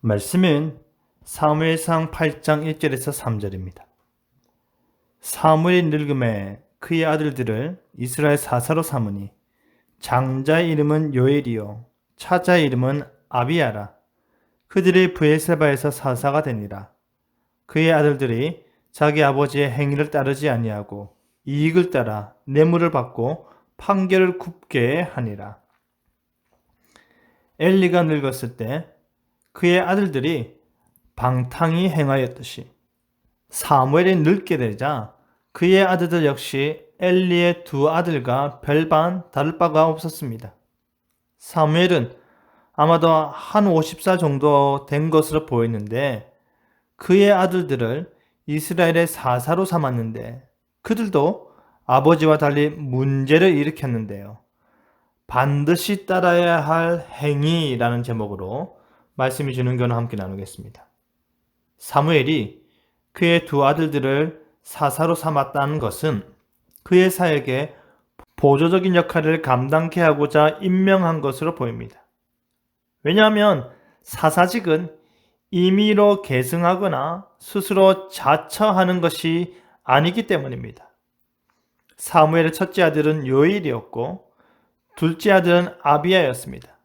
말씀은 사무엘상 8장 1절에서 3절입니다. 사무엘이 늙음에 그의 아들들을 이스라엘 사사로 삼으니 장자의 이름은 요엘이요 차자의 이름은 아비야라. 그들이 브엘세바에서 사사가 되니라. 그의 아들들이 자기 아버지의 행위를 따르지 아니하고 이익을 따라 뇌물을 받고 판결을 굽게 하니라. 엘리가 늙었을 때 그의 아들들이 방탕히 행하였듯이 사무엘이 늙게 되자 그의 아들들 역시 엘리의 두 아들과 별반 다를 바가 없었습니다. 사무엘은 아마도 한 50살 정도 된 것으로 보였는데 그의 아들들을 이스라엘의 사사로 삼았는데 그들도 아버지와 달리 문제를 일으켰는데요. 반드시 따라야 할 행위라는 제목으로 말씀이 주는 견을 함께 나누겠습니다. 사무엘이 그의 두 아들들을 사사로 삼았다는 것은 그의 사역에 보조적인 역할을 감당케 하고자 임명한 것으로 보입니다. 왜냐하면 사사직은 임의로 계승하거나 스스로 자처하는 것이 아니기 때문입니다. 사무엘의 첫째 아들은 요엘이었고 둘째 아들은 아비야였습니다.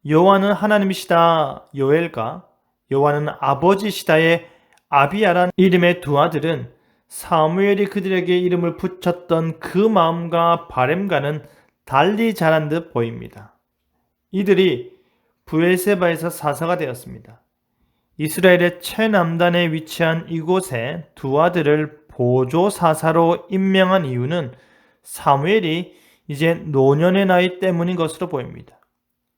여호와는 하나님이시다 요엘과 여호와는 아버지시다의 아비야란 이름의 두 아들은 사무엘이 그들에게 이름을 붙였던 그 마음과 바램과는 달리 자란 듯 보입니다. 이들이 브엘세바에서 사사가 되었습니다. 이스라엘의 최남단에 위치한 이곳에 두 아들을 보조 사사로 임명한 이유는 사무엘이 이제 노년의 나이 때문인 것으로 보입니다.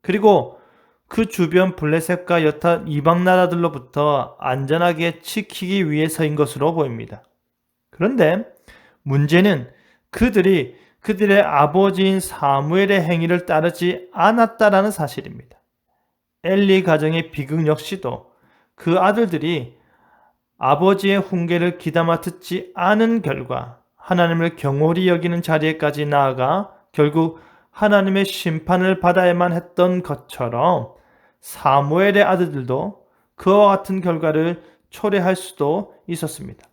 그리고 그 주변 블레셋과 여타 이방 나라들로부터 안전하게 지키기 위해서인 것으로 보입니다. 그런데 문제는 그들이 그들의 아버지인 사무엘의 행위를 따르지 않았다라는 사실입니다. 엘리 가정의 비극 역시도 그 아들들이 아버지의 훈계를 귀담아 듣지 않은 결과 하나님을 경홀히 여기는 자리에까지 나아가 결국 하나님의 심판을 받아야만 했던 것처럼 사무엘의 아들들도 그와 같은 결과를 초래할 수도 있었습니다.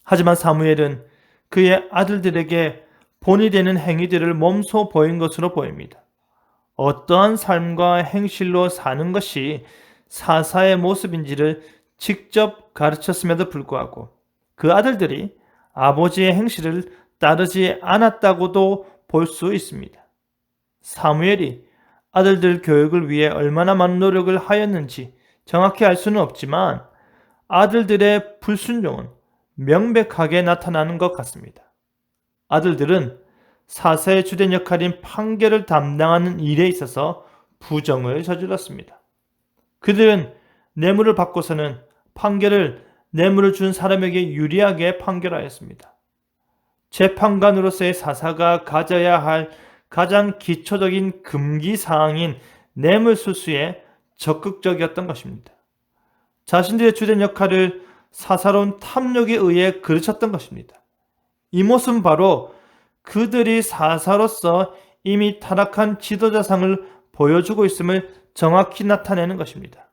하지만 사무엘은 그의 아들들에게 본이 되는 행위들을 몸소 보인 것으로 보입니다. 어떠한 삶과 행실로 사는 것이 사사의 모습인지를 직접 가르쳤음에도 불구하고 그 아들들이 아버지의 행실을 따르지 않았다고도 볼 수 있습니다. 사무엘이 아들들 교육을 위해 얼마나 많은 노력을 하였는지 정확히 알 수는 없지만 아들들의 불순종은 명백하게 나타나는 것 같습니다. 아들들은 사사의 주된 역할인 판결을 담당하는 일에 있어서 부정을 저질렀습니다. 그들은 뇌물을 받고서는 판결을 뇌물을 준 사람에게 유리하게 판결하였습니다. 재판관으로서의 사사가 가져야 할 가장 기초적인 금기사항인 뇌물수수에 적극적이었던 것입니다. 자신들의 주된 역할을 사사로운 탐욕에 의해 그르쳤던 것입니다. 이 모습은 바로 그들이 사사로서 이미 타락한 지도자상을 보여주고 있음을 정확히 나타내는 것입니다.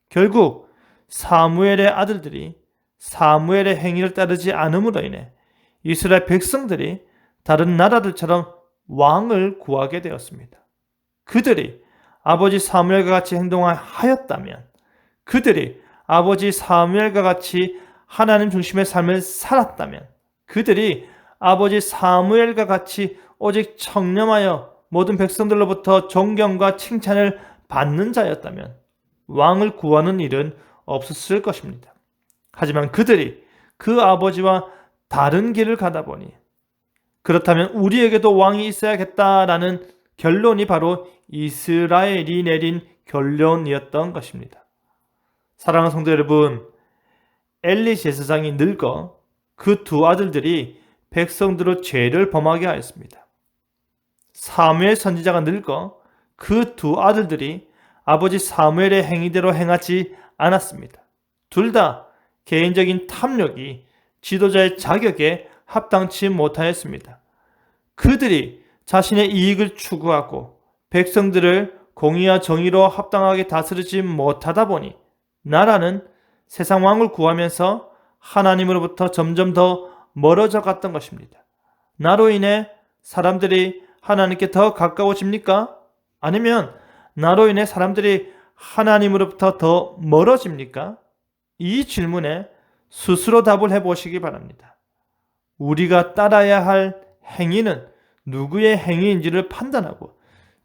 결국 사무엘의 아들들이 사무엘의 행위를 따르지 않음으로 인해 이스라엘 백성들이 다른 나라들처럼 왕을 구하게 되었습니다. 그들이 아버지 사무엘과 같이 행동하였다면, 그들이 아버지 사무엘과 같이 하나님 중심의 삶을 살았다면, 그들이 아버지 사무엘과 같이 오직 청렴하여 모든 백성들로부터 존경과 칭찬을 받는 자였다면 왕을 구하는 일은 없었을 것입니다. 하지만 그들이 그 아버지와 다른 길을 가다 보니 그렇다면 우리에게도 왕이 있어야겠다라는 결론이 바로 이스라엘이 내린 결론이었던 것입니다. 사랑하는 성도 여러분, 엘리 제사장이 늙어 그 두 아들들이 백성들의 죄를 범하게 하였습니다. 사무엘 선지자가 늙어 그 두 아들들이 아버지 사무엘의 행위대로 행하지 않았습니다. 둘 다 개인적인 탐욕이 지도자의 자격에 합당치 못하였습니다. 그들이 자신의 이익을 추구하고 백성들을 공의와 정의로 합당하게 다스리지 못하다 보니 나라는 세상 왕을 구하면서 하나님으로부터 점점 더 멀어져 갔던 것입니다. 나로 인해 사람들이 하나님께 더 가까워집니까? 아니면 나로 인해 사람들이 하나님으로부터 더 멀어집니까? 이 질문에 스스로 답을 해보시기 바랍니다. 우리가 따라야 할 행위는 누구의 행위인지를 판단하고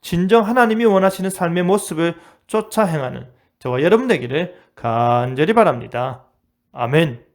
진정 하나님이 원하시는 삶의 모습을 쫓아 행하는 저와 여러분 되기를 간절히 바랍니다. 아멘.